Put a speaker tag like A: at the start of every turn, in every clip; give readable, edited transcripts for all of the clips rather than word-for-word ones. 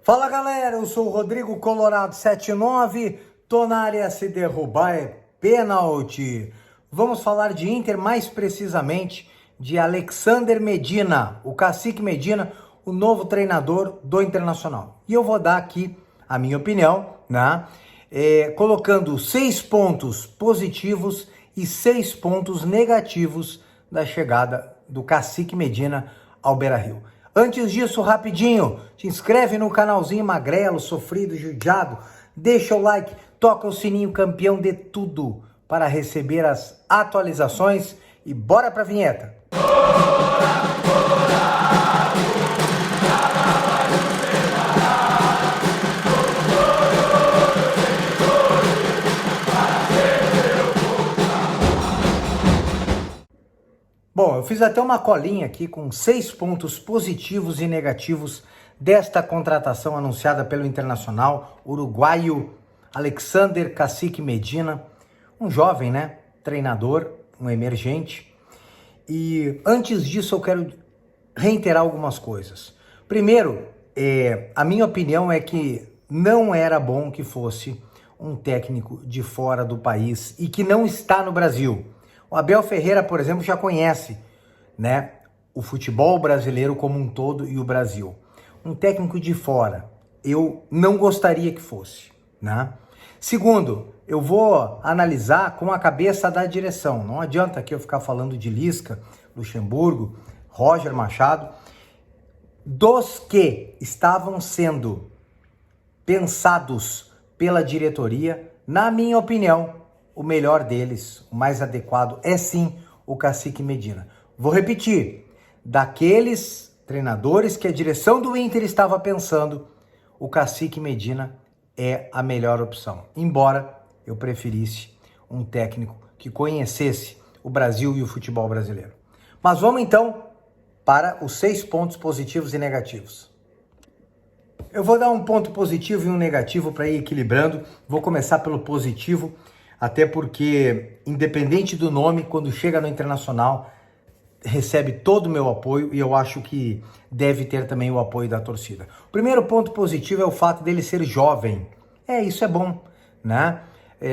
A: Fala galera, eu sou o Rodrigo Colorado 79, tô na área, se derrubar é pênalti. Vamos falar de Inter, mais precisamente de Alexander Medina, o Cacique Medina, o novo treinador do Internacional. E eu vou dar aqui a minha opinião, né? Colocando 6 pontos positivos e 6 pontos negativos da chegada do Cacique Medina ao Beira-Rio. Antes disso, rapidinho, te inscreve no canalzinho Magrelo, Sofrido, Judiado, deixa o like, toca o sininho, campeão de tudo, para receber as atualizações e bora pra vinheta. Bom, eu fiz até uma colinha aqui com 6 pontos positivos e negativos desta contratação anunciada pelo Internacional, uruguaio Alexander Cacique Medina, um jovem, né, treinador, um emergente. E antes disso eu quero reiterar algumas coisas. Primeiro, a minha opinião é que não era bom que fosse um técnico de fora do país e que não está no Brasil. O Abel Ferreira, por exemplo, já conhece, né, o futebol brasileiro como um todo e o Brasil. Um técnico de fora, eu não gostaria que fosse, né? Segundo, eu vou analisar com a cabeça da direção. Não adianta aqui eu ficar falando de Lisca, Luxemburgo, Roger Machado, dos que estavam sendo pensados pela diretoria, na minha opinião, o melhor deles, o mais adequado, é sim o Cacique Medina. Vou repetir, daqueles treinadores que a direção do Inter estava pensando, o Cacique Medina é a melhor opção. Embora eu preferisse um técnico que conhecesse o Brasil e o futebol brasileiro. Mas vamos então para os 6 pontos positivos e negativos. Eu vou dar um ponto positivo e um negativo para ir equilibrando. Vou começar pelo positivo, até porque, independente do nome, quando chega no Internacional, recebe todo o meu apoio e eu acho que deve ter também o apoio da torcida. O primeiro ponto positivo é o fato dele ser jovem. Isso é bom, né?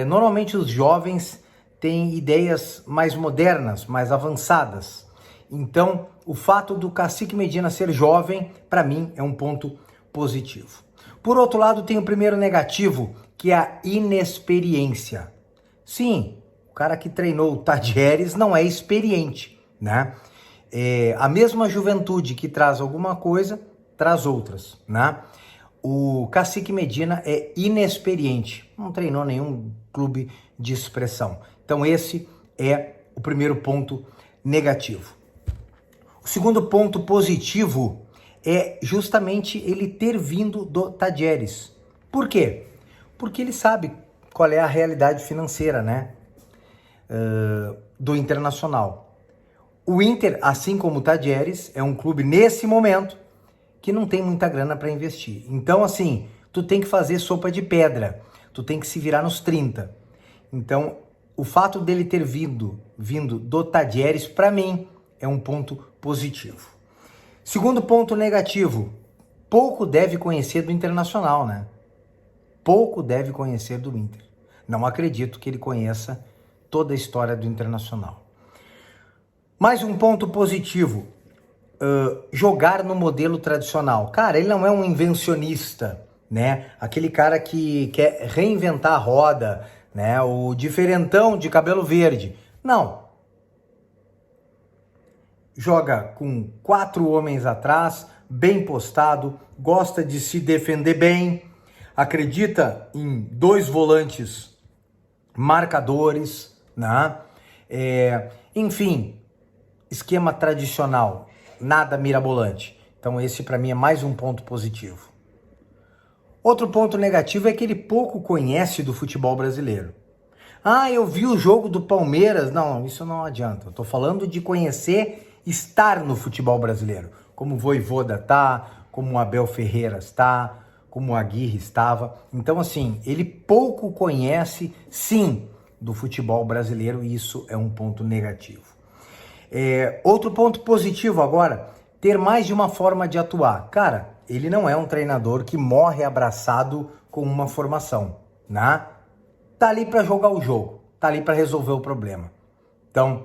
A: Normalmente os jovens têm ideias mais modernas, mais avançadas. Então, o fato do Cacique Medina ser jovem, para mim, é um ponto positivo. Por outro lado, tem o primeiro negativo, que é a inexperiência. Sim, o cara que treinou o Tadieres não é experiente, né? A mesma juventude que traz alguma coisa, traz outras, né? O Cacique Medina é inexperiente, não treinou nenhum clube de expressão. Então esse é o primeiro ponto negativo. O segundo ponto positivo é justamente ele ter vindo do Tadieres. Por quê? Porque ele sabe qual é a realidade financeira, né, do Internacional. O Inter, assim como o Tadieres, é um clube nesse momento que não tem muita grana para investir. Então, assim, tu tem que fazer sopa de pedra, tu tem que se virar nos 30. Então, o fato dele ter vindo do Tadieres, para mim, é um ponto positivo. Segundo ponto negativo, pouco deve conhecer do Internacional, né? Pouco deve conhecer do Inter. Não acredito que ele conheça toda a história do Internacional. Mais um ponto positivo, jogar no modelo tradicional. Cara, ele não é um invencionista, né? Aquele cara que quer reinventar a roda, né? O diferentão de cabelo verde. Não. Joga com 4 homens atrás, bem postado, gosta de se defender bem, acredita em 2 volantes marcadores, né? Enfim, esquema tradicional, nada mirabolante. Então esse para mim é mais um ponto positivo. Outro ponto negativo é que ele pouco conhece do futebol brasileiro. Eu vi o jogo do Palmeiras. Não, isso não adianta. Eu tô falando de conhecer, estar no futebol brasileiro. Como o Vojvoda tá, como o Abel Ferreira está, como o Aguirre estava. Então, assim, ele pouco conhece, sim, do futebol brasileiro e isso é um ponto negativo. Outro ponto positivo agora, ter mais de uma forma de atuar. Cara, ele não é um treinador que morre abraçado com uma formação, né? Tá ali para jogar o jogo, tá ali para resolver o problema. Então,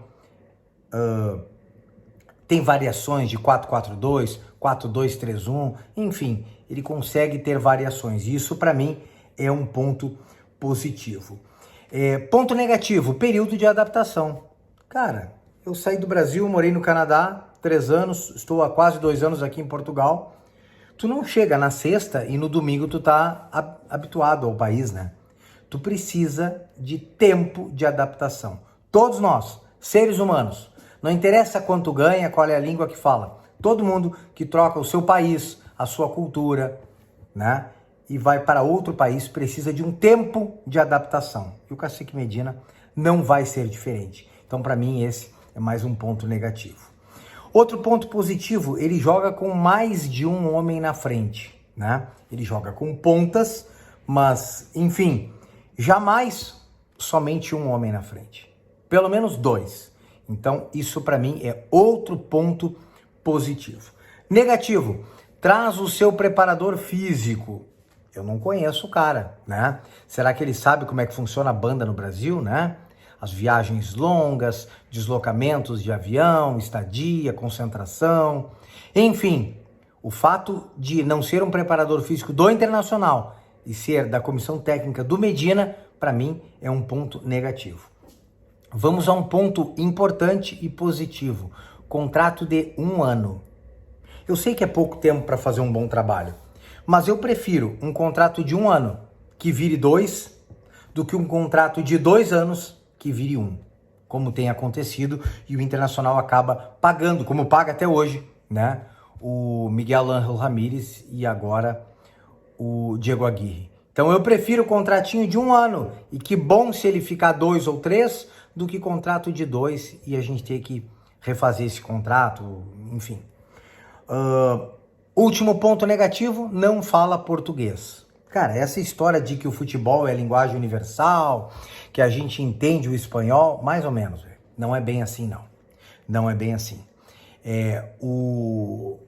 A: tem variações de 4-4-2, 4-2-3-1, enfim, ele consegue ter variações. E isso, para mim, é um ponto positivo. Ponto negativo, período de adaptação. Cara, eu saí do Brasil, morei no Canadá 3 anos, estou há quase 2 anos aqui em Portugal. Tu não chega na sexta e no domingo tu tá habituado ao país, né? Tu precisa de tempo de adaptação. Todos nós, seres humanos, não interessa quanto ganha, qual é a língua que fala. Todo mundo que troca o seu país, a sua cultura, né? E vai para outro país precisa de um tempo de adaptação. E o Cacique Medina não vai ser diferente. Então, para mim, esse é mais um ponto negativo. Outro ponto positivo, ele joga com mais de um homem na frente, né? Ele joga com pontas, mas, enfim, jamais somente um homem na frente. Pelo menos 2. Então, isso para mim é outro ponto positivo. Negativo, traz o seu preparador físico. Eu não conheço o cara, né? Será que ele sabe como é que funciona a banda no Brasil, né? As viagens longas, deslocamentos de avião, estadia, concentração, enfim, o fato de não ser um preparador físico do Internacional e ser da comissão técnica do Medina, para mim, é um ponto negativo. Vamos a um ponto importante e positivo, contrato de 1 ano. Eu sei que é pouco tempo para fazer um bom trabalho, mas eu prefiro um contrato de 1 ano que vire 2 do que um contrato de 2 anos que vire 1, como tem acontecido, e o Internacional acaba pagando, como paga até hoje, né? O Miguel Ángel Ramírez e agora o Diego Aguirre. Então eu prefiro o contratinho de 1 ano, e que bom se ele ficar 2 ou 3, do que contrato de 2 e a gente ter que refazer esse contrato, enfim. Último ponto negativo, não fala português. Cara, essa história de que o futebol é linguagem universal, que a gente entende o espanhol, mais ou menos, não é bem assim, não. Não é bem assim. O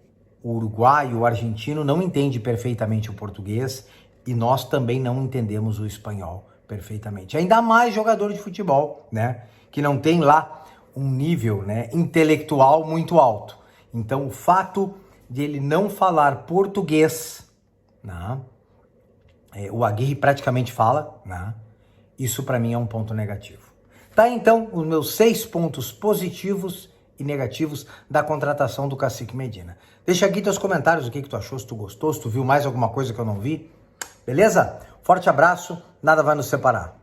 A: uruguaio, o argentino não entende perfeitamente o português e nós também não entendemos o espanhol perfeitamente. Ainda mais jogador de futebol, né? Que não tem lá um nível, né, intelectual muito alto. Então, o fato de ele não falar português, né? O Aguirre praticamente fala, né? Isso para mim é um ponto negativo. Tá, então, os meus 6 pontos positivos e negativos da contratação do Cacique Medina. Deixa aqui teus comentários, o que tu achou, se tu gostou, se tu viu mais alguma coisa que eu não vi. Beleza? Forte abraço, nada vai nos separar.